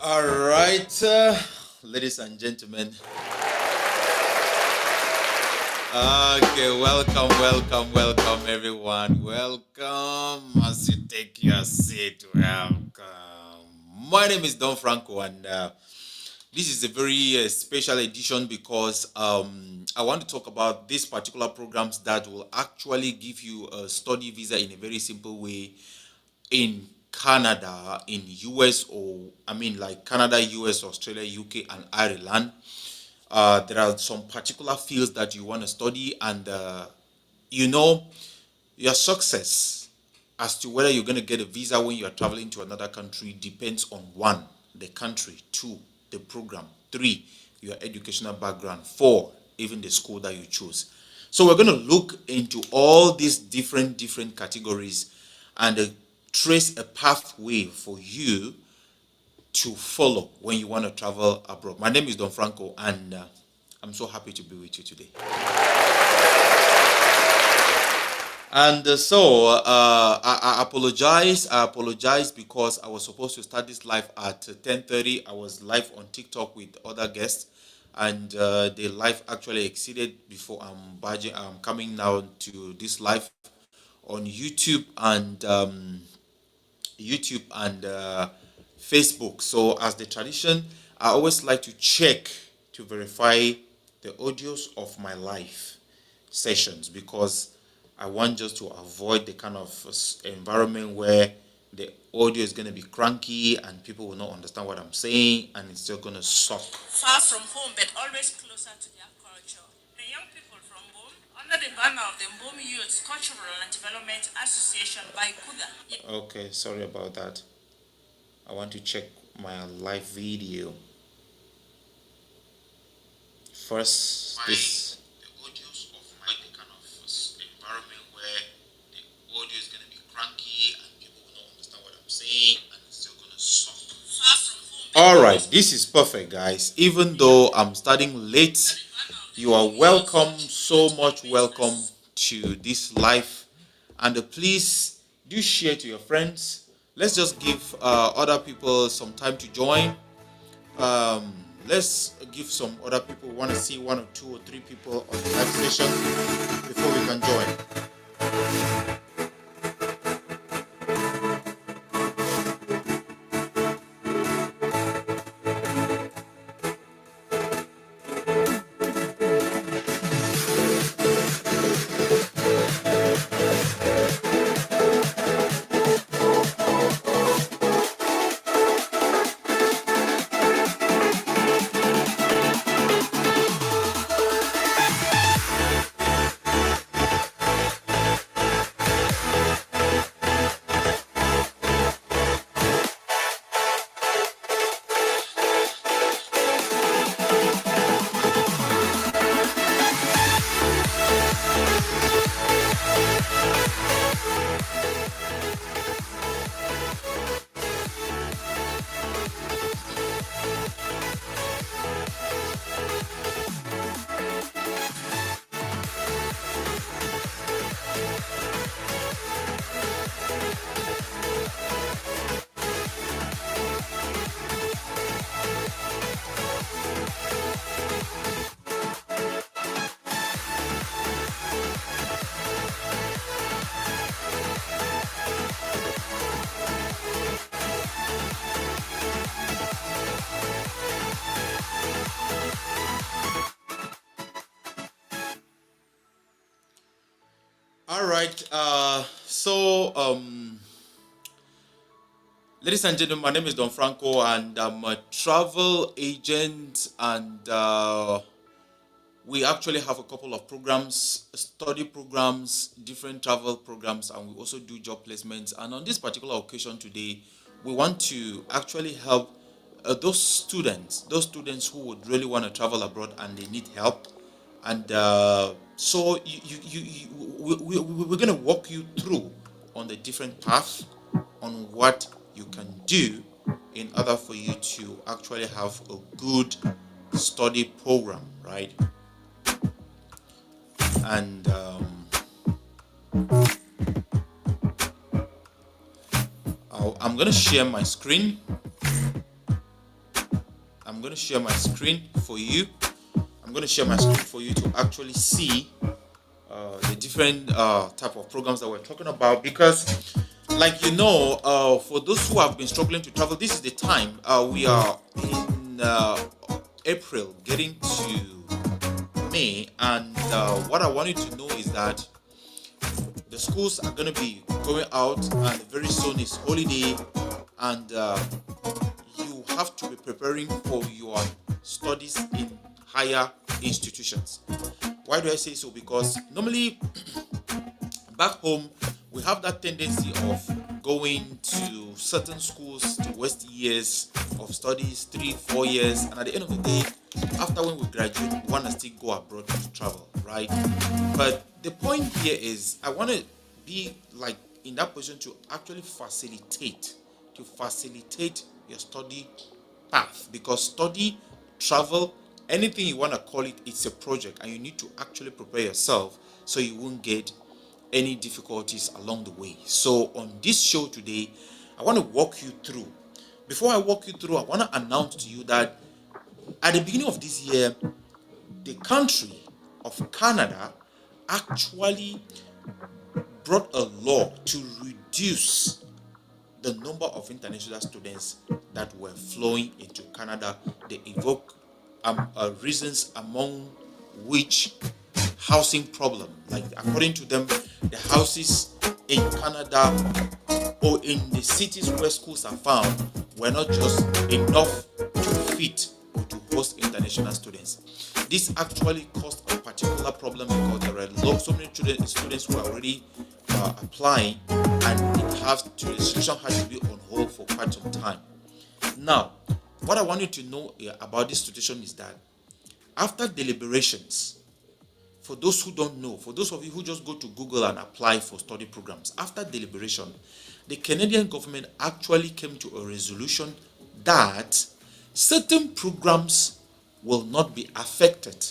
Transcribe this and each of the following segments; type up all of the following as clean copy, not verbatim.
All right, ladies and gentlemen. Okay, welcome, everyone. Welcome as you take your seat. Welcome. My name is Don Franco, and this is a very special edition because I want to talk about these particular programs that will actually give you a study visa in a very simple way in Canada, in US, or I mean like Canada, US, Australia, UK, and Ireland. There are some particular fields that you want to study, and you know your success as to whether you're going to get a visa when you are traveling to another country depends on one, the country, two, the program, three, your educational background, four, even the school that you choose. So we're going to look into all these different categories and trace a pathway for you to follow when you want to travel abroad. My name is Don Franco, and I'm so happy to be with you today. And I apologize. I apologize because I was supposed to start this live at 10:30. I was live on TikTok with other guests, and the live actually exceeded before I'm coming now to this live on YouTube and Facebook. So, as the tradition, I always like to check to verify the audios of my live sessions because I want just to avoid the kind of environment where the audio is going to be cranky and people will not understand what I'm saying and it's still going to suck. Far from home, but always closer to their culture. The young people from Boom, under the banner of the Boom Youth Cultural and Development Association by Kuda. Okay, sorry about that. I want to check my live video. First, this the audios of my kind of environment where the audio is going to be cranky and people will not understand what I'm saying and it's still going to suck. All right, this is perfect, guys. Even though I'm starting late, you are welcome, so much welcome to this live. And please do share to your friends. Let's just give other people some time to join. Let's give some other people want to see one or two or three people on the live session before we can join. All right. Ladies and gentlemen, my name is Don Franco, and I'm a travel agent, and we actually have a couple of programs, study programs, different travel programs, and we also do job placements. And on this particular occasion today, we want to actually help those students who would really want to travel abroad and they need help. And we're going to walk you through on the different paths on what you can do in order for you to actually have a good study program, right? And I'm going to share my screen. going to share my screen for you. I'm going to share my screen for you to actually see the different type of programs that we're talking about, because like for those who have been struggling to travel, this is the time. We are in April, getting to May, and what I want you to know is that the schools are going to be going out, and very soon is holiday, and you have to be preparing for your studies in higher institutions. Why do I say so? Because normally back home we have that tendency of going to certain schools to waste years of studies, 3 4 years, and at the end of the day, after when we graduate, we want to still go abroad to travel, right? But the point here is I want to be like in that position to actually facilitate your study path, because study, travel, anything you want to call it, it's a project, and you need to actually prepare yourself so you won't get any difficulties along the way. So on this show today, I want to walk you through. Before I walk you through, I want to announce to you that at the beginning of this year, the country of Canada actually brought a law to reduce the number of international students that were flowing into Canada. They evoke reasons, among which housing problem. Like according to them, the houses in Canada or in the cities where schools are found were not just enough to fit or to host international students. This actually caused a particular problem because there were so many students who are already applying, and the decision had to be on hold for quite some time. Now, what I want you to know about this situation is that after deliberations, for those who don't know, for those of you who just go to Google and apply for study programs, after deliberation, the Canadian government actually came to a resolution that certain programs will not be affected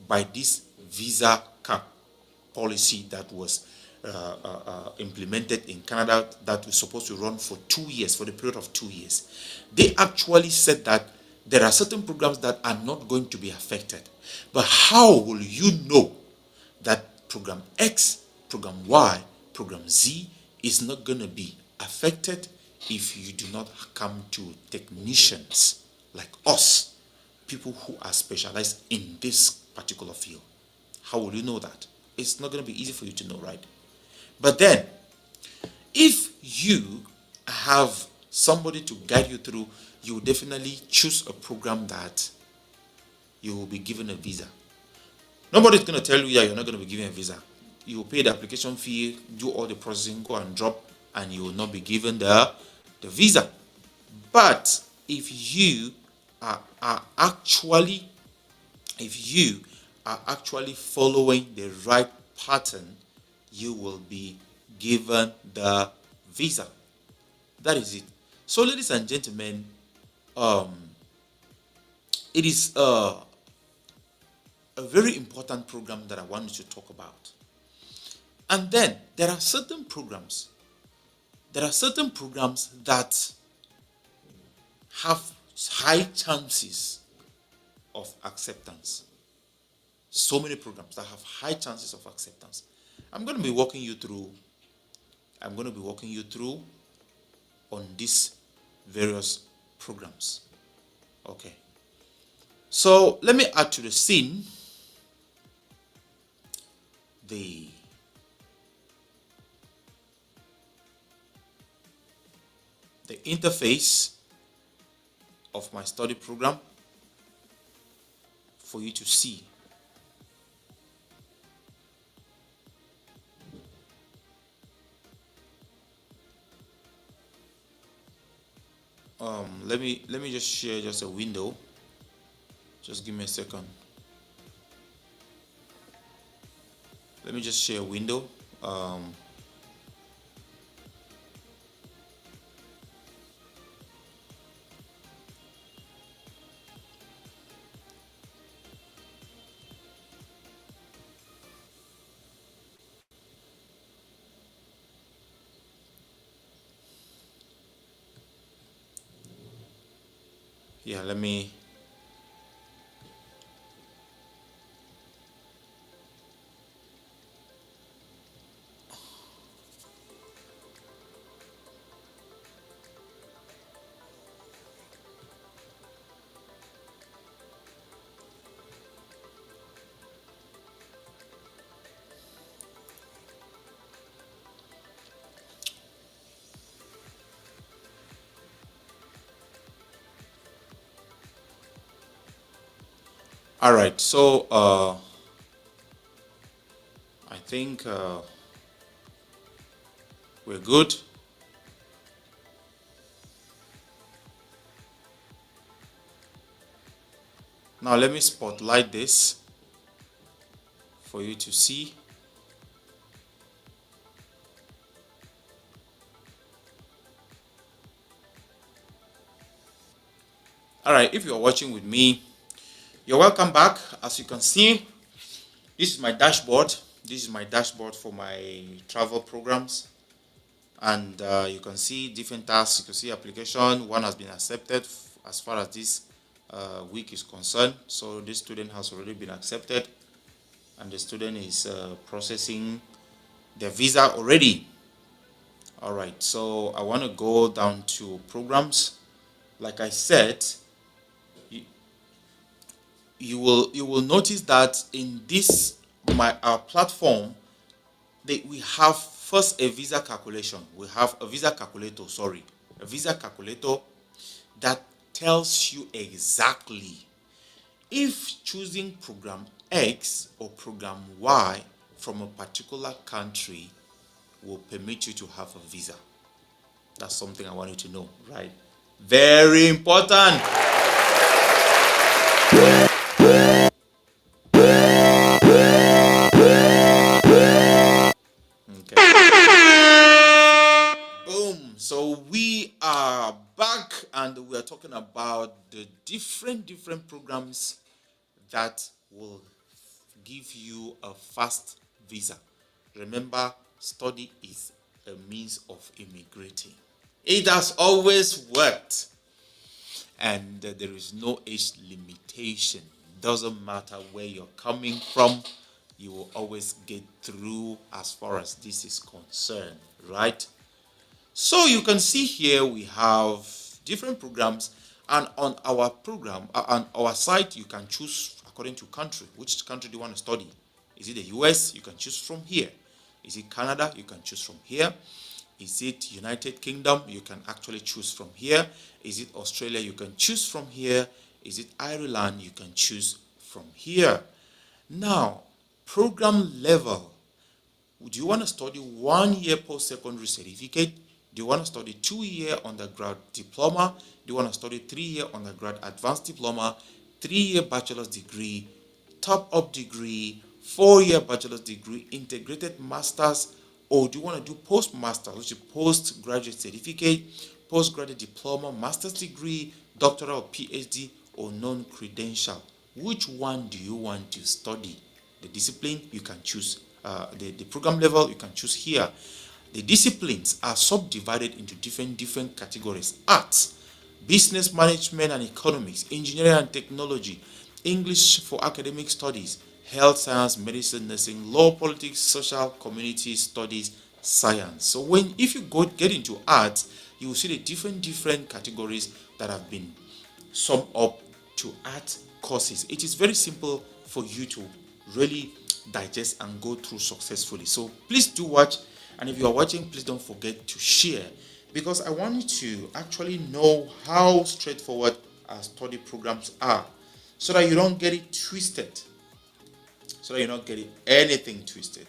by this visa cap policy that was implemented in Canada, that was supposed to run for 2 years, for the period of 2 years. They actually said that there are certain programs that are not going to be affected. But how will you know that program X, program Y, program Z is not going to be affected if you do not come to technicians like us, people who are specialized in this particular field? How will you know that? It's not going to be easy for you to know, right? But then, if you have somebody to guide you through, you will definitely choose a program that you will be given a visa. Nobody's going to tell you, yeah, you're not going to be given a visa. You will pay the application fee, do all the processing, go and drop, and you will not be given the visa. But if you are actually following the right pattern, you will be given the visa. That is it. So, ladies and gentlemen, it is a very important program that I want you to talk about. And then there are certain programs. That have high chances of acceptance. So many programs that have high chances of acceptance. I'm going to be walking you through on these various programs. Okay. So let me add to the scene the interface of my study program for you to see. Let me just share just a window. Just give me a second. Let me just share a window. Yeah, let me All right, so I think we're good. Now let me spotlight this for you to see. All right, if you're watching with me, you're welcome back. As you can see, this is my dashboard. This is my dashboard for my travel programs. And you can see different tasks. You can see application. One has been accepted as far as this week is concerned. So this student has already been accepted. And the student is processing their visa already. All right, so I want to go down to programs. Like I said, you will notice that in this our platform, we have first a visa calculation. We have a visa calculator. Sorry, a visa calculator that tells you exactly if choosing program X or program Y from a particular country will permit you to have a visa. That's something I want you to know, right? Very important. Okay. Boom. So we are back and we are talking about the different programs that will give you a fast visa. Remember, study is a means of immigrating. It has always worked, and there is no age limitation. Doesn't matter where you're coming from, you will always get through as far as this is concerned, right? So you can see here we have different programs, and on our program, on our site, you can choose according to country. Which country do you want to study? Is it the US? You can choose from here. Is it Canada? You can choose from here. Is it United Kingdom? You can actually choose from here. Is it Australia? You can choose from here. Is it Ireland? You can choose from here. Now, program level. Do you want to study 1 year post-secondary certificate? Do you want to study 2-year undergrad diploma? Do you want to study 3-year undergrad advanced diploma, 3-year bachelor's degree, top-up degree, 4-year bachelor's degree, integrated master's, or do you want to do postmaster, which is postgraduate certificate, postgraduate diploma, master's degree, doctoral or PhD, or non-credential? Which one do you want to study? The discipline you can choose. The program level you can choose here. The disciplines are subdivided into different categories: arts, business management and economics, engineering and technology, English for academic studies, health science, medicine, nursing, law, politics, social, community studies, science. So if you get into arts, you will see the different categories that have been summed up to art courses. It is very simple for you to really digest and go through successfully. So please do watch, and if you are watching, please don't forget to share, because I want you to actually know how straightforward our study programs are, so that you don't get it twisted, so that you're not getting anything twisted.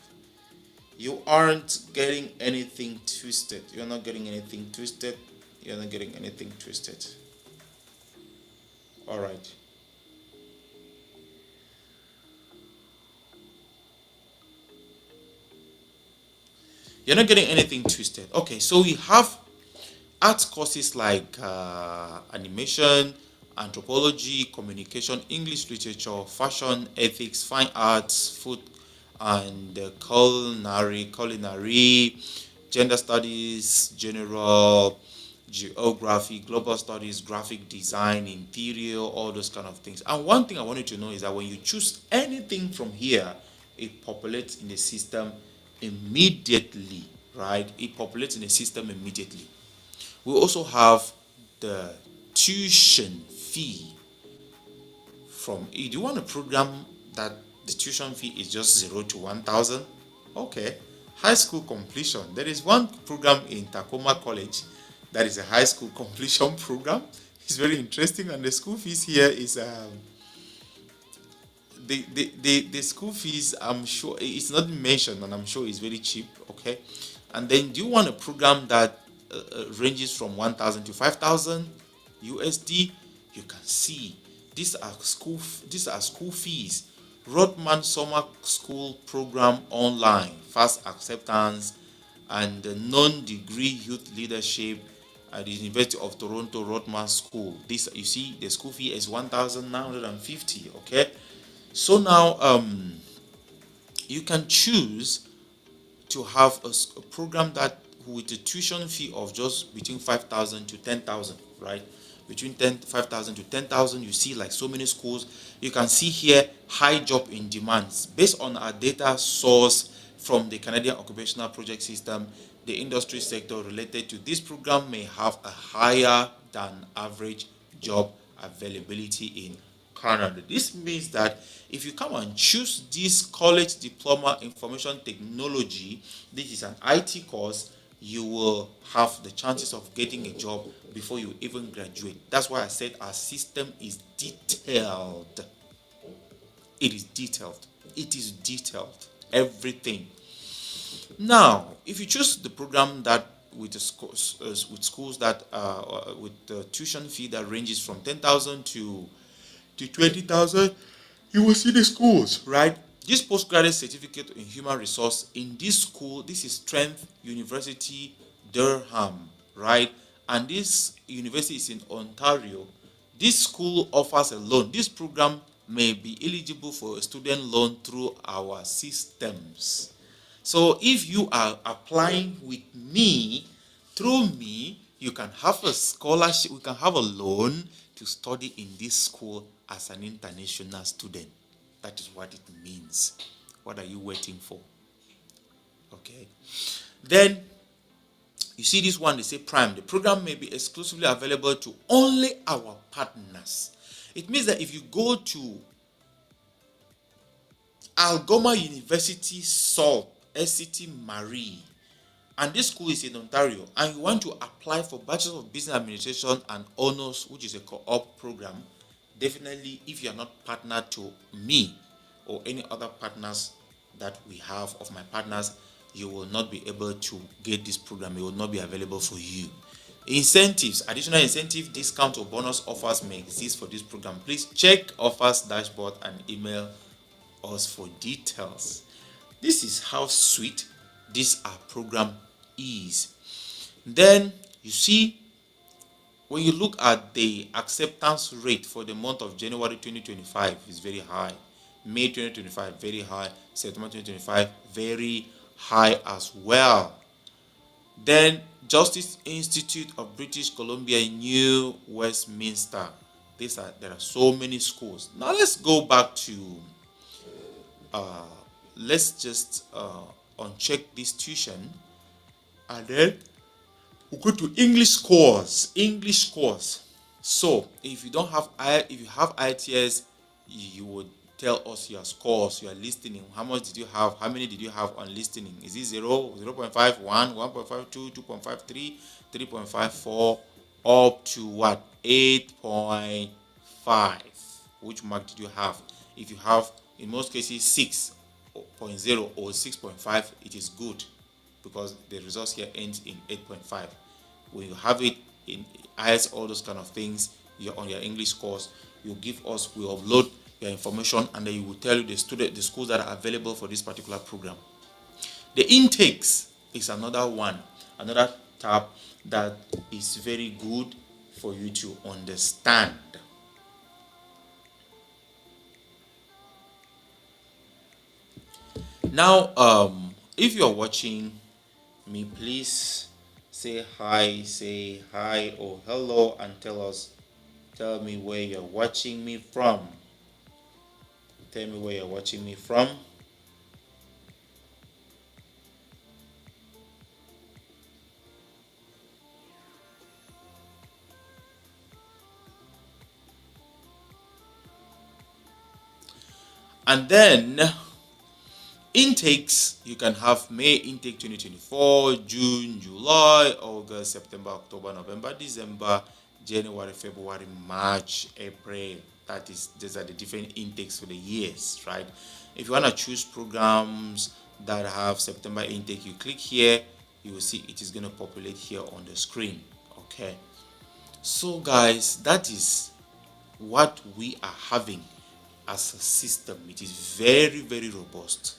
You aren't getting anything twisted. You're not getting anything twisted. You're not getting anything twisted. All right. You're not getting anything twisted. Okay, so we have art courses like animation, anthropology, communication, English literature, fashion, ethics, fine arts, food and culinary, gender studies, general geography, global studies, graphic design, interior, all those kind of things. And one thing I want you to know is that when you choose anything from here, it populates in the system immediately, right? It populates in the system immediately. We also have the tuition fee. Do you want a program that the tuition fee is just 0 to 1,000? Okay. High school completion. There is one program in Tacoma College that is a high school completion program. It's very interesting, and the school fees here is the school fees, I'm sure it's not mentioned, and I'm sure it's very cheap. Okay, and then do you want a program that ranges from 1,000 to 5,000 USD? You can see these are school fees. Rodman Summer School Program Online, Fast Acceptance, and the non-degree youth leadership at the University of Toronto Rodman School. This, you see, the school fee is 1,950. Okay, so now you can choose to have a program that with a tuition fee of just between 5,000 to 10,000, right? Between 5,000 to 10,000, you see like so many schools. You can see here high job in demands. Based on our data source from the Canadian Occupational Project System, the industry sector related to this program may have a higher than average job availability in Canada. This means that if you come and choose this college diploma information technology, this is an IT course, you will have the chances of getting a job before you even graduate. That's why I said our system is detailed. It is detailed. It is detailed. Everything. Now, if you choose the program that with schools that with the tuition fee that ranges from 10,000 to 20,000, you will see the schools, right? This postgraduate certificate in human resource in this school, this is Strength University, Durham, right? And this university is in Ontario. This school offers a loan. This program may be eligible for a student loan through our systems. So if you are applying with me, through me, you can have a scholarship, we can have a loan to study in this school as an international student. That is what it means. What are you waiting for? Okay. Then you see this one, they say Prime. The program may be exclusively available to only our partners. It means that if you go to Algoma University Salt, SCT Marie, and this school is in Ontario, and you want to apply for Bachelor of Business Administration and Honors, which is a co-op program, definitely if you are not partnered to me or any other partners that we have of my partners, you will not be able to get this program. It will not be available for you. Incentives, additional incentive, discount or bonus offers may exist for this program. Please check offers dashboard and email us for details. This is how sweet this our program is. Then you see, when you look at the acceptance rate for the month of January 2025 is very high. May 2025 very high. September 2025 very high as well. Then Justice Institute of British Columbia, New Westminster. There are so many schools. Now let's go back to let's just uncheck this tuition, and then we'll go to English course. So if you have ITS, you would tell us your scores, your listening. How much did you have? How many did you have on listening? Is it 0, 0.5, 1, 1.52, 2.53, 3.54, up to what? 8.5. Which mark did you have? If you have, in most cases, 6.0 or 6.5, it is good, because the results here ends in 8.5. When you have it in IELTS, all those kind of things, you're on your English course, we upload your information, and then you will tell you the schools that are available for this particular program. The intakes is another tab that is very good for you to understand. Now, if you're watching me, please say hi or hello, and tell me where you're watching me from. Tell me where you're watching me from. And then intakes, you can have May intake 2024, June, July, August, September, October, November, December, January, February, March, April. That is, these are the different intakes for the years, right? If you want to choose programs that have September intake, you click here, you will see it is going to populate here on the screen. Okay, so guys, that is what we are having as a system. It is very, very robust.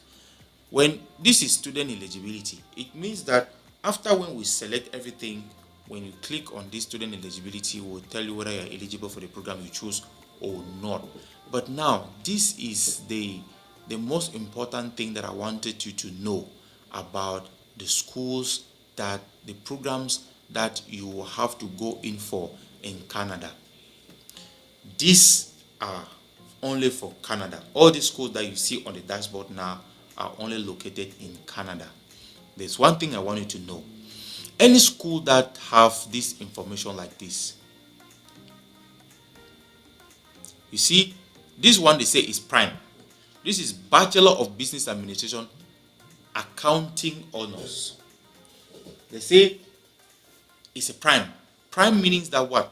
When this is student eligibility, it means that after when we select everything, when you click on this student eligibility, it will tell you whether you are eligible for the program you choose or not. But now this is the most important thing that I wanted you to know about the schools, that the programs that you will have to go in for in Canada. These are only for Canada. All the schools that you see on the dashboard now are only located in Canada. There's one thing I want you to know. Any school that have this information like this, you see, this one they say is prime. This is Bachelor of Business Administration Accounting Honors. They say it's a prime. Prime means that what?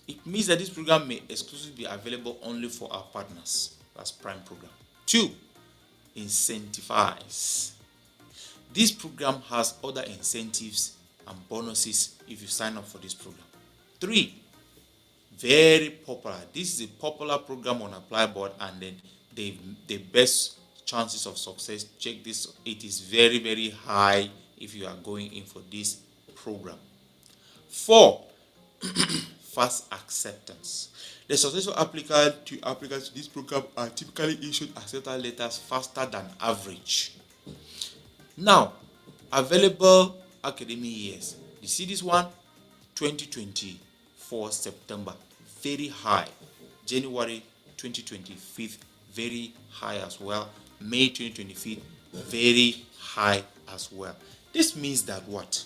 It means that this program may exclusively be available only for our partners. That's prime program. 2, incentivize. This program has other incentives and bonuses if you sign up for this program. 3, very popular. This is a popular program on Apply Board, and then the best chances of success, check this, it is very, very high if you are going in for this program. 4, fast acceptance. The successful applicants to this program are typically issued acceptance letters faster than average. Now, available academic years. You see this one, 2024 September, very high. January 2025, very high as well. May 2025, very high as well. This means that what?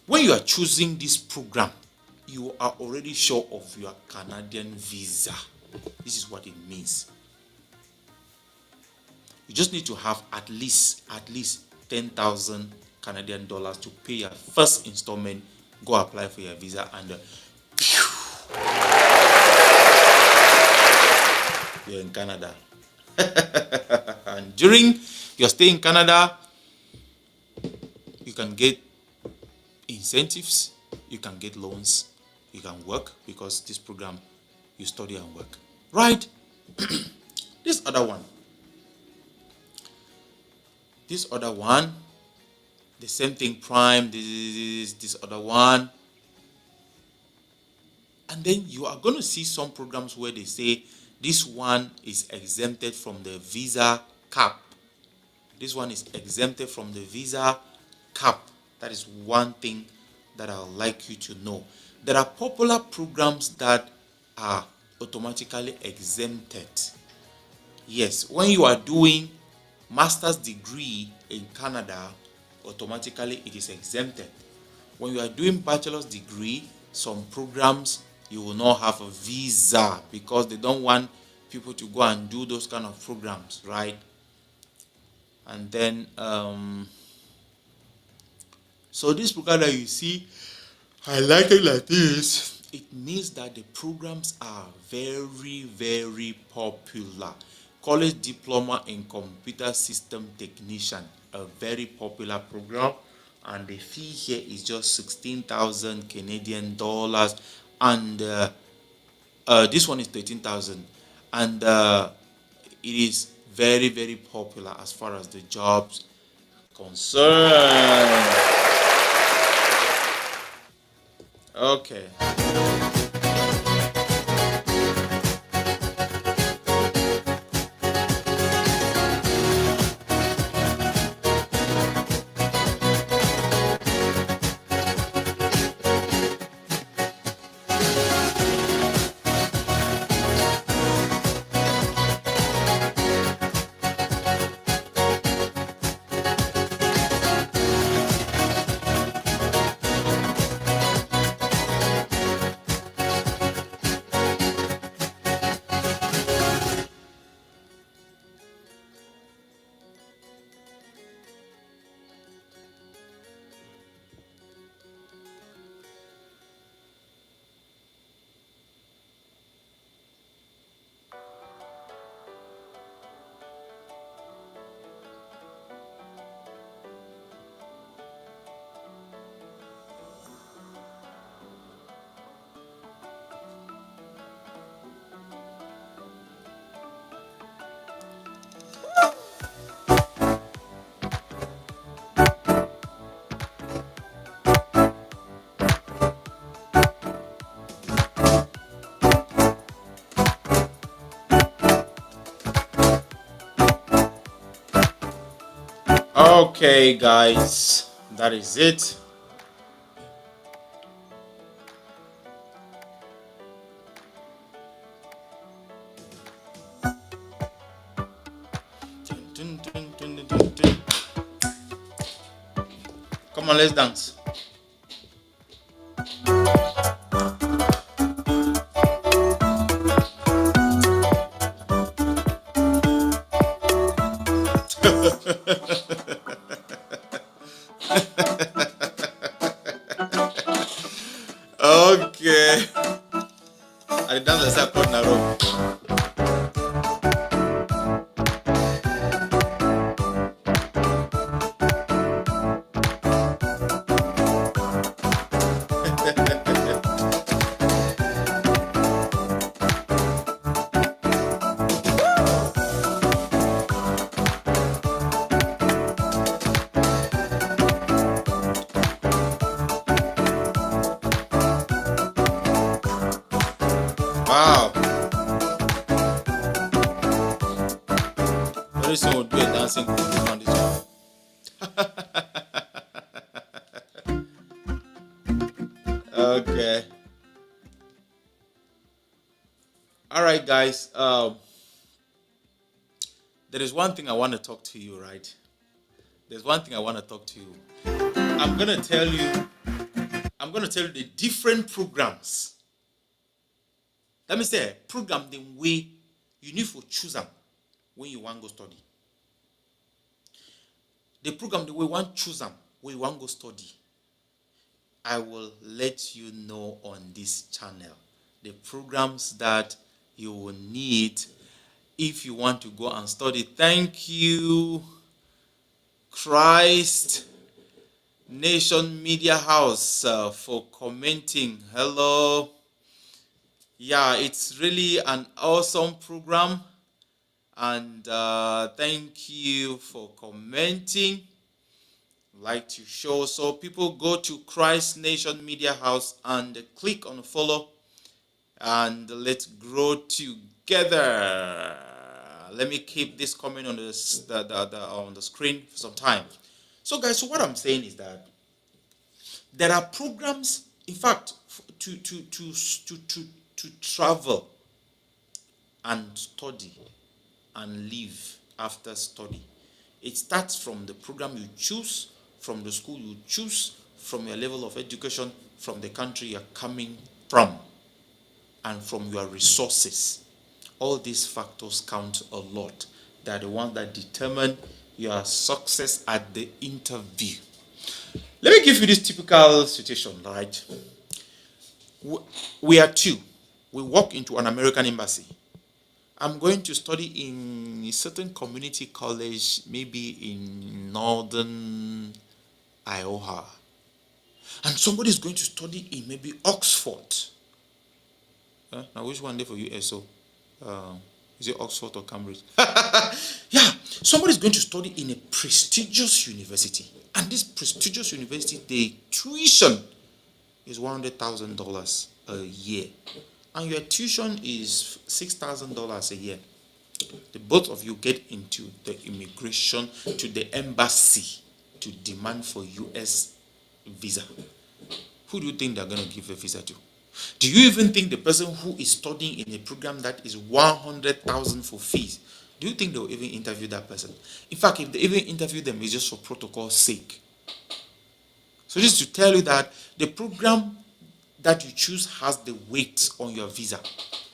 When you are choosing this program, you are already sure of your Canadian visa. This is what it means. You just need to have at least 10,000 Canadian dollars to pay your first installment. Go apply for your visa, and you're in Canada. And during your stay in Canada, you can get incentives, you can get loans, you can work, because this program you study and work, right? This other one, the same thing, prime. This other one, and then you are going to see some programs where they say this one is exempted from the visa cap. This one is exempted from the visa cap. That is one thing that I would like you to know. There are popular programs that are automatically exempted. Yes, when you are doing master's degree in Canada, automatically it is exempted. When you are doing bachelor's degree, some programs you will not have a visa because they don't want people to go and do those kind of programs, right? And then so this program that you see highlighted like this, it means that the programs are very, very popular. College Diploma in Computer System Technician, a very popular program, and the fee here is just 16,000 Canadian dollars, and this one is 13,000, and it is very, very popular as far as the jobs concerned. Okay. Okay, guys, that is it. Come on, let's dance. Okay. I dance like I put Naro. Wow. Very soon we'll do a dancing on this one. Okay. All right, guys. There is one thing I want to talk to you, right? There's one thing I want to talk to you. I'm gonna tell you. I'm gonna tell you the different programs. Let me say program the way you need to choose them when you want to go study. The program the way you want to choose them when you want to go study. I will let you know on this channel the programs that you will need if you want to go and study. Thank you, Christ Nation Media House, for commenting. Hello. Yeah, it's really an awesome program. And thank you for commenting. Like to show. So people go to Christ Nation Media House and click on follow. And let's grow together. Let me keep this comment on on the screen for some time. So guys, so what I'm saying is that there are programs, in fact, to travel and study and live after study. It starts from the program you choose, from the school you choose, from your level of education, from the country you're coming from, and from your resources. All these factors count a lot. They're the ones that determine your success at the interview. Let me give you this typical situation, right? We are two. We walk into an American embassy. I'm going to study in a certain community college, maybe in northern Iowa. And somebody is going to study in maybe Oxford. Now, which one there for US? So, is it Oxford or Cambridge? Yeah, somebody is going to study in a prestigious university. And this prestigious university, the tuition is $100,000 a year. And your tuition is $6,000 a year. The both of you get into the immigration to the embassy to demand for US visa. Who do you think they're going to give a visa to? Do you even think the person who is studying in a program that is 100,000 for fees, do you think they'll even interview that person? In fact, if they even interview them, it's just for protocol's sake. So just to tell you that the program that you choose has the weight on your visa.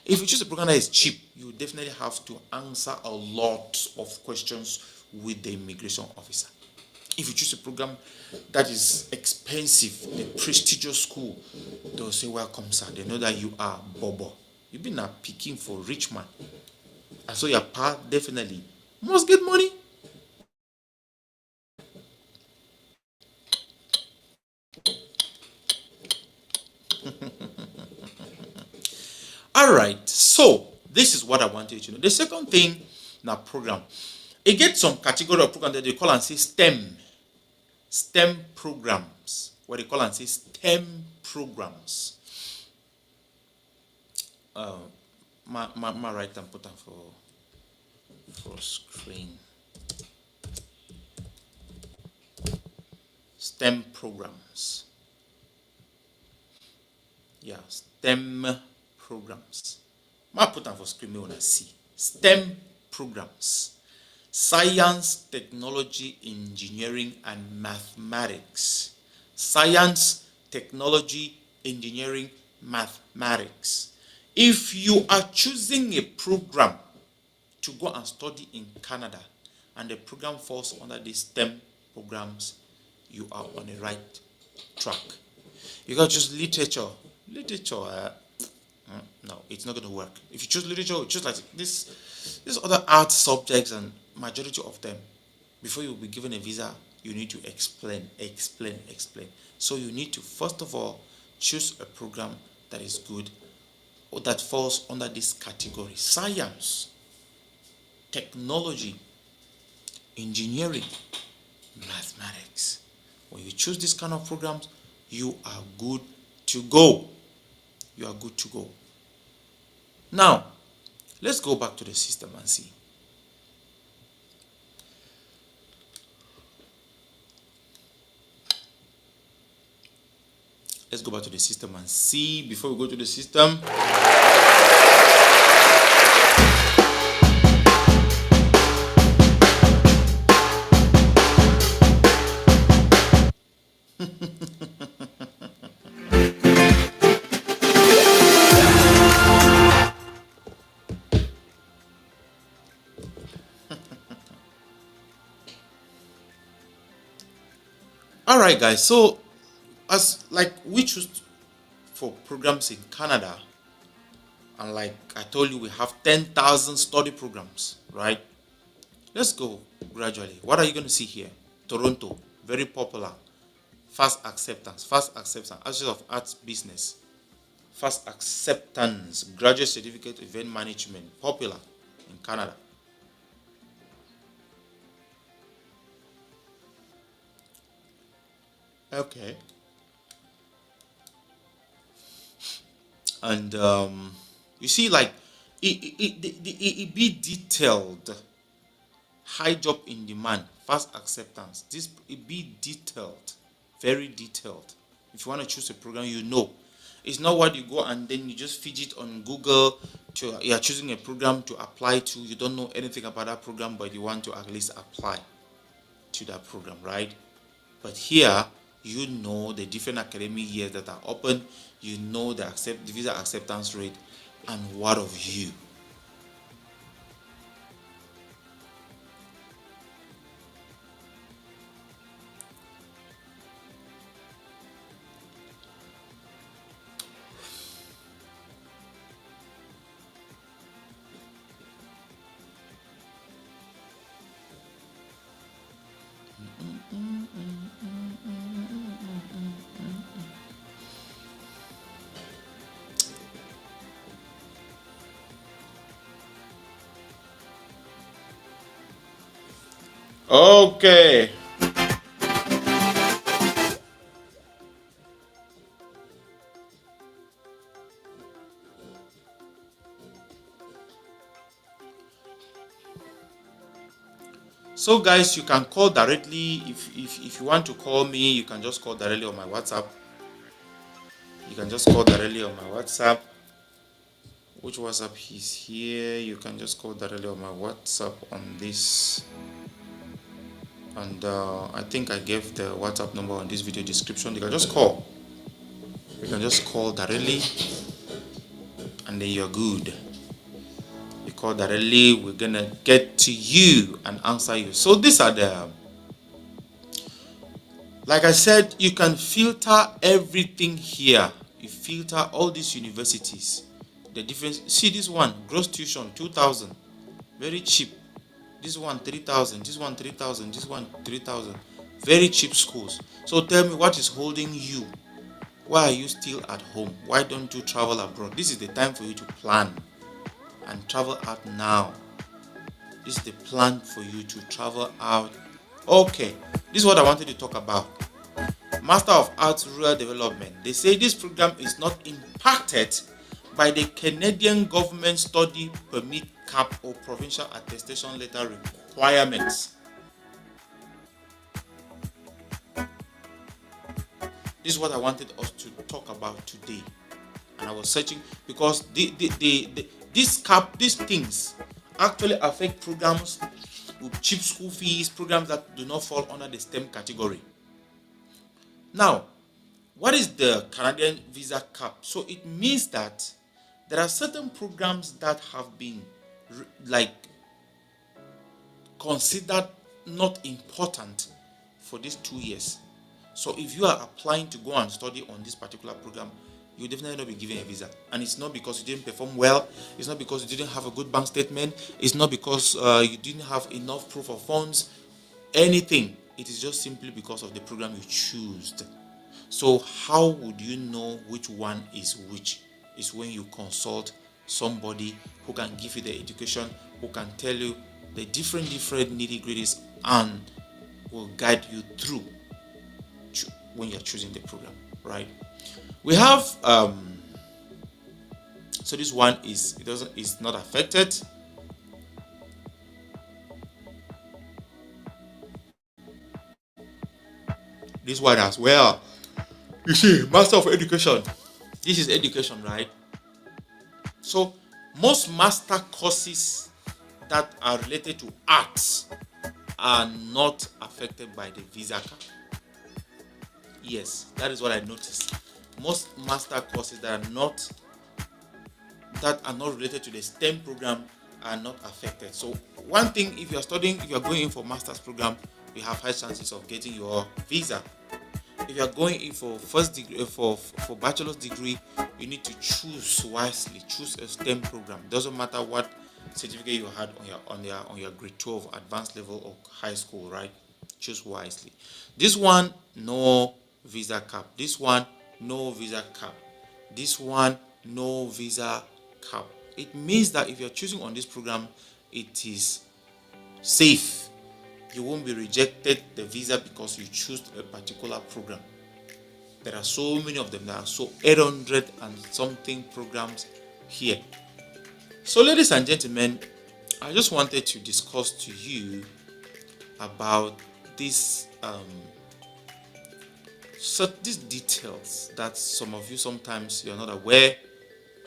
If you choose a program that is cheap, you definitely have to answer a lot of questions with the immigration officer. If you choose a program that is expensive, a prestigious school, they'll say, welcome, sir. They know that you are Bobo. You've been a picking for rich man. And so your pa definitely must get money. All right, so this is what I wanted you to know. The second thing in our program, it gets some category of program that they call and say STEM programs. What they call and say STEM programs. My right and put on for screen. STEM programs. Yeah, STEM programs. I put them for screen me when I see. STEM programs. Science, technology, engineering, and mathematics. Science, technology, engineering, mathematics. If you are choosing a program to go and study in Canada and the program falls under the STEM programs, you are on the right track. You got to choose literature. No, it's not going to work. If you choose literature, choose like this other art subjects, and majority of them, before you will be given a visa, you need to explain. So you need to first of all choose a program that is good or that falls under this category: science, technology, engineering, mathematics. When you choose this kind of programs, you are good to go. You are good to go. Now, let's go back to the system and see. Let's go back to the system and see before we go to the system. All right, guys. So, as like we choose for programs in Canada, and like I told you, we have 10,000 study programs, right? Let's go gradually. What are you going to see here? Toronto, very popular. Fast acceptance, Associate of Arts Business, fast acceptance, graduate certificate, event management, popular in Canada. Okay. And you see, like it be detailed. High job in demand, fast acceptance. This it be detailed, very detailed. If you want to choose a program, you know. It's not what you go and then you just feed it on Google to you're choosing a program to apply to. You don't know anything about that program, but you want to at least apply to that program, right? But here you know the different academic years that are open, you know the visa acceptance rate, and what of you. Okay. So guys, you can call directly. If you want to call me, you can just call directly on my WhatsApp. You can just call directly on my WhatsApp. Which WhatsApp is here? You can just call directly on my WhatsApp on this. And I think I gave the WhatsApp number on this video description. You can just call. You can just call directly, and then you're good. You call directly, we're gonna get to you and answer you. So these are the, like I said, you can filter everything here. You filter all these universities. The difference, see this one, gross tuition 2,000, very cheap. This one 3,000, this one 3,000, this one 3,000, very cheap schools. So tell me, what is holding you? Why are you still at home? Why don't you travel abroad? This is the time for you to plan and travel out now. This is the plan for you to travel out. Okay, this is what I wanted to talk about. Master of Arts Rural Development. They say this program is not impacted by the Canadian government study permit cap or provincial attestation letter requirements. This is what I wanted us to talk about today. And I was searching because these things actually affect programs with cheap school fees, programs that do not fall under the STEM category. Now, what is the Canadian visa cap? So it means that there are certain programs that have been considered not important for these 2 years. So if you are applying to go and study on this particular program, you definitely not be given a visa. And it's not because you didn't perform well. It's not because you didn't have a good bank statement. It's not because you didn't have enough proof of funds. Anything. It is just simply because of the program you choose. So how would you know which one is which? Is when you consult somebody who can give you the education, who can tell you the different nitty-gritties and will guide you through when you're choosing the program, right? We have so this one is not affected. This one as well. You see, Master of Education. This is education, right? So most master courses that are related to arts are not affected by the visa cap. Yes, that is what I noticed. Most master courses that are not related to the STEM program are not affected. So one thing, if you're going in for master's program, you have high chances of getting your visa. If you are going in for first degree for bachelor's degree, you need to choose wisely. Choose a STEM program. Doesn't matter what certificate you had on your grade 12 advanced level or high school, right? Choose wisely. This one, no visa cap. This one, no visa cap. This one, no visa cap. It means that if you're choosing on this program, it is safe. You won't be rejected the visa because you choose a particular program. There are so many of them. There are so 800 and something programs here. So ladies and gentlemen, I just wanted to discuss to you about these details that some of you sometimes you're not aware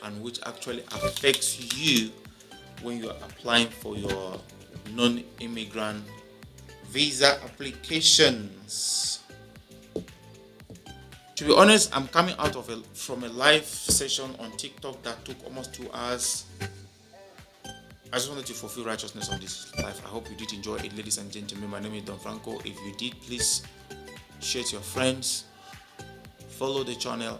and which actually affects you when you're applying for your non-immigrant visa applications. To be honest, I'm coming out from a live session on TikTok that took almost 2 hours. I just wanted to fulfill righteousness on this life. I hope you did enjoy it, ladies and gentlemen. My name is Don Franco. If you did, please share to your friends. Follow the channel.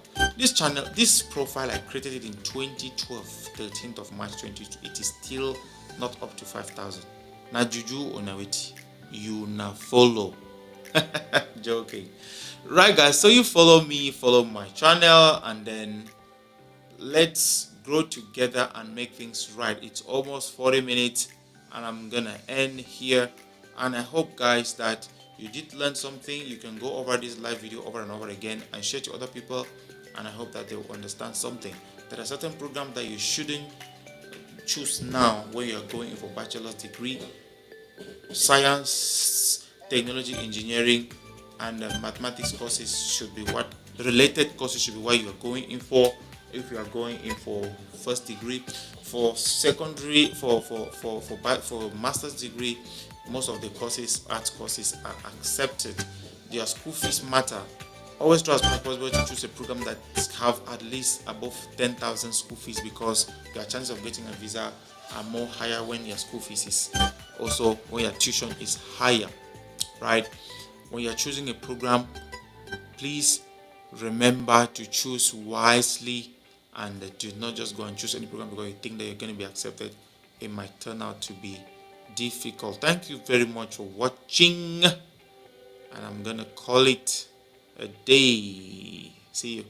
This profile, I created it in 2012, 13th of March 2022. It is still not up to 5,000. Na juju onaweti. You na follow. Joking. Right, guys. So you follow me, follow my channel, and then let's grow together and make things right. It's almost 40 minutes, and I'm gonna end here. And I hope, guys, that you did learn something. You can go over this live video over and over again and share to other people, and I hope that they will understand something. There are certain programs that you shouldn't choose now when you're going for bachelor's degree. Science, technology, engineering, and mathematics courses should be what related courses should be what you are going in for. If you are going in for first degree, for secondary, for master's degree, most of the courses, arts courses, are accepted. Their school fees matter. Always try as much as possible to choose a program that have at least above 10,000 school fees, because your chances of getting a visa are more higher when your school fees is also when your tuition is higher, right? When you're choosing a program, please remember to choose wisely and do not just go and choose any program because you think that you're going to be accepted. It might turn out to be difficult. Thank you very much for watching, and I'm gonna call it a day. See you.